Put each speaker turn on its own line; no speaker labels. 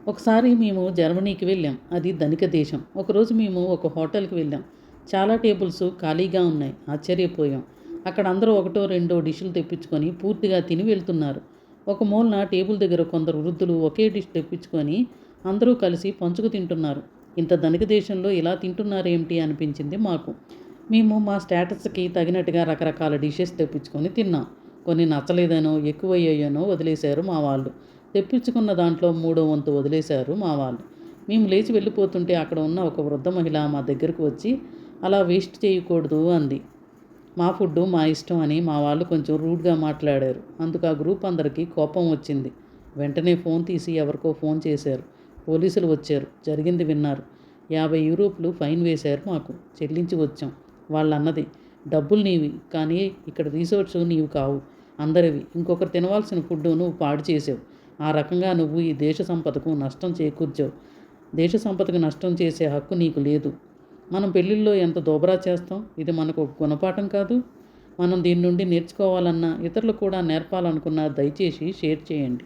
ఒకసారి మేము జర్మనీకి వెళ్ళాం. అది ధనిక దేశం. ఒకరోజు మేము ఒక హోటల్కి వెళ్ళాం. చాలా టేబుల్స్ ఖాళీగా ఉన్నాయి. ఆశ్చర్యపోయాం. అక్కడ అందరూ ఒకటో రెండో డిష్లు తెప్పించుకొని పూర్తిగా తిని వెళ్తున్నారు. ఒక మూలన టేబుల్ దగ్గర కొందరు వృద్ధులు ఒకే డిష్ తెప్పించుకొని అందరూ కలిసి పంచుకు తింటున్నారు. ఇంత ధనిక దేశంలో ఇలా తింటున్నారేమిటి అనిపించింది మాకు. మేము మా స్టేటస్కి తగినట్టుగా రకరకాల డిషెస్ తెప్పించుకొని తిన్నాం. కొన్ని నచ్చలేదనో ఎక్కువయ్యాయనో వదిలేశారు మా వాళ్ళు. తెప్పించుకున్న దాంట్లో మూడో వంతు వదిలేశారు మా వాళ్ళు. మేము లేచి వెళ్ళిపోతుంటే అక్కడ ఉన్న ఒక వృద్ధ మహిళ మా దగ్గరకు వచ్చి, అలా వేస్ట్ చేయకూడదు అంది. మా ఫుడ్డు మా ఇష్టం అని మా వాళ్ళు కొంచెం రూడ్గా మాట్లాడారు. అందుకు ఆ గ్రూప్ అందరికీ కోపం వచ్చింది. వెంటనే ఫోన్ తీసి ఎవరికో ఫోన్ చేశారు. పోలీసులు వచ్చారు. జరిగింది విన్నారు. 50 యూరోలు ఫైన్ వేశారు. మాకు చెల్లించి వచ్చాం. వాళ్ళన్నది, డబ్బులు నీవి, కానీ ఇక్కడ రిసోర్ట్స్ నీవు కావు, అందరివి. ఇంకొకరు తినవలసిన ఫుడ్డు నువ్వు పాడు చేసావు. ఆ రకంగా నువ్వు ఈ దేశ సంపదకు నష్టం చేకూర్చావు. దేశ సంపదకు నష్టం చేసే హక్కు నీకు లేదు. మనం పెళ్ళిళ్ళలో ఎంత దోబరా చేస్తాం. ఇది మనకు ఒక గుణపాఠం కాదు. మనం దీని నుండి నేర్చుకోవాలన్నా, ఇతరులు కూడా నేర్పాలనుకున్నా దయచేసి షేర్ చేయండి.